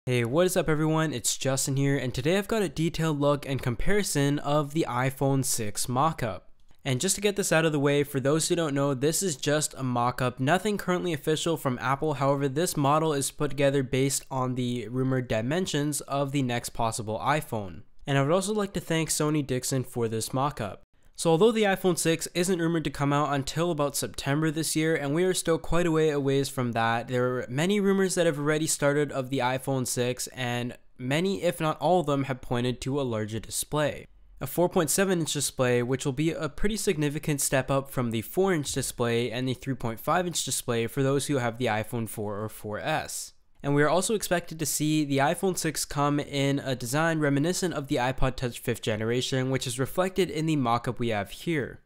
Hey, what is up everyone? It's Justin here, and today I've got a detailed look and comparison of the iPhone 6 mock-up. And just to get this out of the way, for those who don't know, this is just a mock-up, nothing currently official from Apple. However, this model is put together based on the rumored dimensions of the next possible iPhone. And I would also like to thank Sony Dixon for this mock-up. So although the iPhone 6 isn't rumored to come out until about September this year, and we are still quite a ways from that, there are many rumors that have already started of the iPhone 6, and many, if not all of them, have pointed to a larger display. A 4.7-inch display, which will be a pretty significant step up from the 4-inch display and the 3.5-inch display for those who have the iPhone 4 or 4S. And we are also expected to see the iPhone 6 come in a design reminiscent of the iPod Touch 5th generation, which is reflected in the mock-up we have here.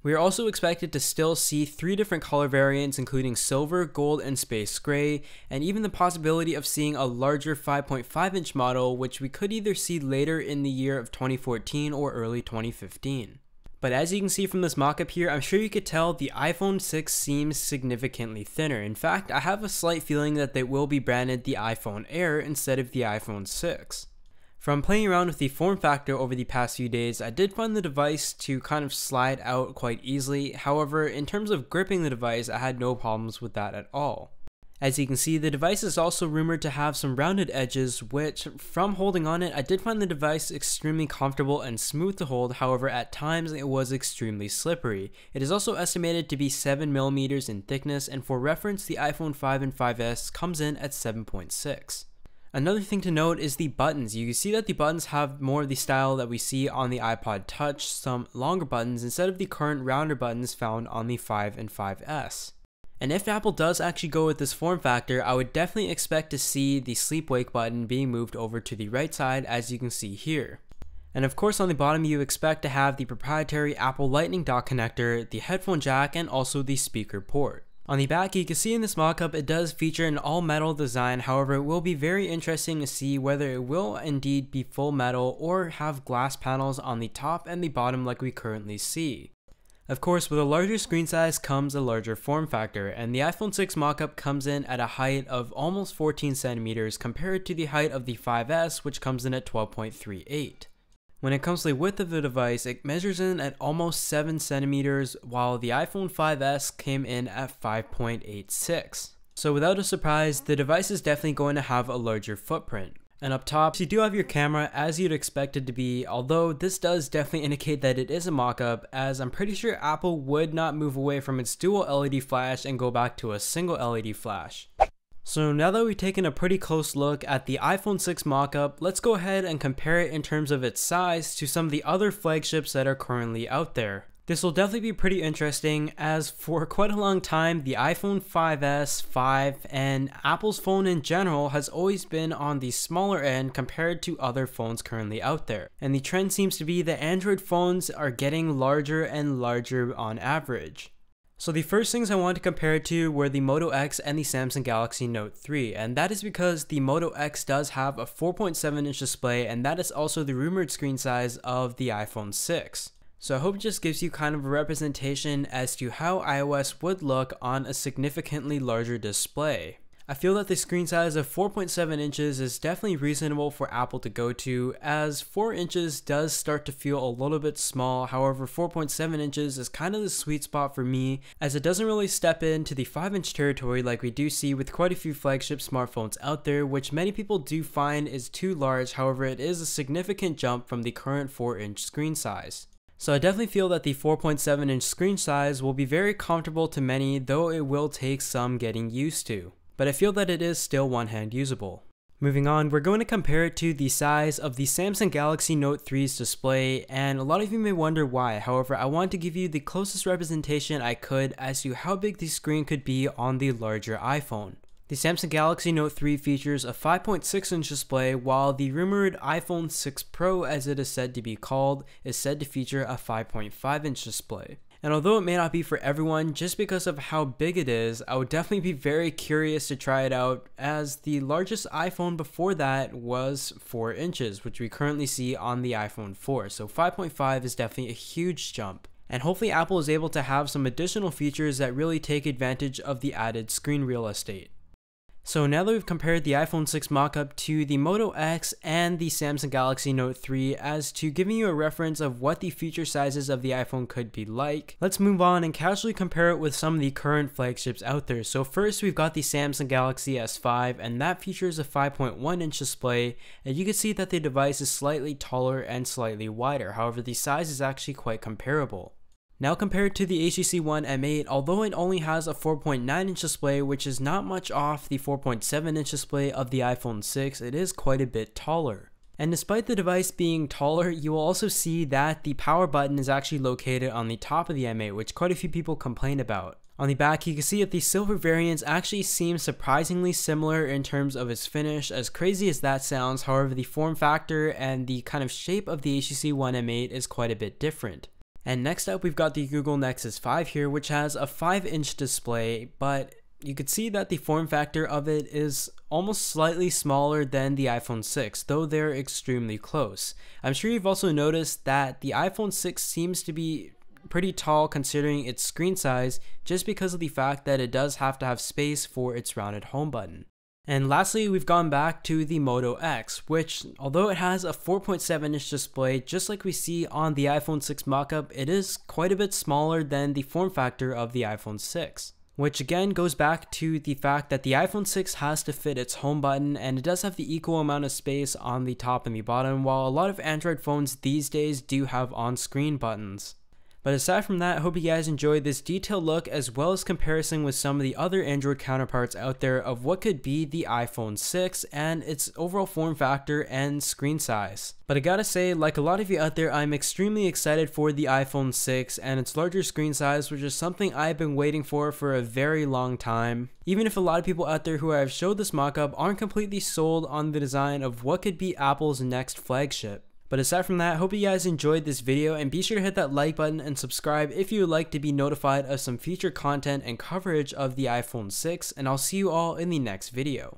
We are also expected to still see 3 different color variants, including silver, gold, and space gray, and even the possibility of seeing a larger 5.5-inch model, which we could either see later in the year of 2014 or early 2015. But as you can see from this mockup here, I'm sure you could tell the iPhone 6 seems significantly thinner. In fact, I have a slight feeling that they will be branded the iPhone Air instead of the iPhone 6. From playing around with the form factor over the past few days, I did find the device to kind of slide out quite easily. However, in terms of gripping the device, I had no problems with that at all. As you can see, the device is also rumored to have some rounded edges, which, from holding on it, I did find the device extremely comfortable and smooth to hold. However, at times it was extremely slippery. It is also estimated to be 7mm in thickness, and for reference, the iPhone 5 and 5S comes in at 7.6. Another thing to note is the buttons. You can see that the buttons have more of the style that we see on the iPod Touch, some longer buttons instead of the current rounder buttons found on the 5 and 5S. And if Apple does actually go with this form factor, I would definitely expect to see the sleep-wake button being moved over to the right side, as you can see here. And of course on the bottom you expect to have the proprietary Apple Lightning dock connector, the headphone jack, and also the speaker port. On the back, you can see in this mockup it does feature an all-metal design. However, it will be very interesting to see whether it will indeed be full metal or have glass panels on the top and the bottom like we currently see. Of course, with a larger screen size comes a larger form factor, and the iPhone 6 mockup comes in at a height of almost 14 centimeters compared to the height of the 5S, which comes in at 12.38. When it comes to the width of the device, it measures in at almost 7 centimeters, while the iPhone 5S came in at 5.86. So without a surprise, the device is definitely going to have a larger footprint. And up top, you do have your camera as you'd expect it to be, although this does definitely indicate that it is a mock-up, as I'm pretty sure Apple would not move away from its dual LED flash and go back to a single LED flash. So now that we've taken a pretty close look at the iPhone 6 mock-up, let's go ahead and compare it in terms of its size to some of the other flagships that are currently out there. This will definitely be pretty interesting, as for quite a long time, the iPhone 5S, 5, and Apple's phone in general has always been on the smaller end compared to other phones currently out there. And the trend seems to be that Android phones are getting larger and larger on average. So the first things I wanted to compare it to were the Moto X and the Samsung Galaxy Note 3, and that is because the Moto X does have a 4.7-inch display, and that is also the rumored screen size of the iPhone 6. So I hope it just gives you kind of a representation as to how iOS would look on a significantly larger display. I feel that the screen size of 4.7 inches is definitely reasonable for Apple to go to, as 4 inches does start to feel a little bit small. However, 4.7 inches is kind of the sweet spot for me, as it doesn't really step into the 5-inch territory like we do see with quite a few flagship smartphones out there, which many people do find is too large. However, it is a significant jump from the current 4-inch screen size. So I definitely feel that the 4.7-inch screen size will be very comfortable to many, though it will take some getting used to. But I feel that it is still one-hand usable. Moving on, we're going to compare it to the size of the Samsung Galaxy Note 3's display, and a lot of you may wonder why. However, I want to give you the closest representation I could as to how big the screen could be on the larger iPhone. The Samsung Galaxy Note 3 features a 5.6-inch display, while the rumored iPhone 6 Pro, as it is said to be called, is said to feature a 5.5-inch display. And although it may not be for everyone, just because of how big it is, I would definitely be very curious to try it out, as the largest iPhone before that was 4 inches, which we currently see on the iPhone 4. So 5.5 is definitely a huge jump. And hopefully Apple is able to have some additional features that really take advantage of the added screen real estate. So now that we've compared the iPhone 6 mockup to the Moto X and the Samsung Galaxy Note 3 as to giving you a reference of what the feature sizes of the iPhone could be like, let's move on and casually compare it with some of the current flagships out there. So first we've got the Samsung Galaxy S5, and that features a 5.1 inch display, and you can see that the device is slightly taller and slightly wider. However, the size is actually quite comparable. Now compared to the HTC One M8, although it only has a 4.9 inch display, which is not much off the 4.7 inch display of the iPhone 6, it is quite a bit taller. And despite the device being taller, you will also see that the power button is actually located on the top of the M8, which quite a few people complain about. On the back, you can see that the silver variants actually seem surprisingly similar in terms of its finish, as crazy as that sounds. However, the form factor and the kind of shape of the HTC One M8 is quite a bit different. And next up, we've got the Google Nexus 5 here, which has a 5 inch display, but you could see that the form factor of it is almost slightly smaller than the iPhone 6, though they're extremely close. I'm sure you've also noticed that the iPhone 6 seems to be pretty tall considering its screen size, just because of the fact that it does have to have space for its rounded home button. And lastly, we've gone back to the Moto X, which, although it has a 4.7 inch display, just like we see on the iPhone 6 mockup, it is quite a bit smaller than the form factor of the iPhone 6. Which again goes back to the fact that the iPhone 6 has to fit its home button, and it does have the equal amount of space on the top and the bottom, while a lot of Android phones these days do have on-screen buttons. But aside from that, I hope you guys enjoyed this detailed look as well as comparison with some of the other Android counterparts out there of what could be the iPhone 6 and its overall form factor and screen size. But I gotta say, like a lot of you out there, I'm extremely excited for the iPhone 6 and its larger screen size, which is something I've been waiting for a very long time. Even if a lot of people out there who I've showed this mockup aren't completely sold on the design of what could be Apple's next flagship. But aside from that, I hope you guys enjoyed this video, and be sure to hit that like button and subscribe if you would like to be notified of some future content and coverage of the iPhone 6, and I'll see you all in the next video.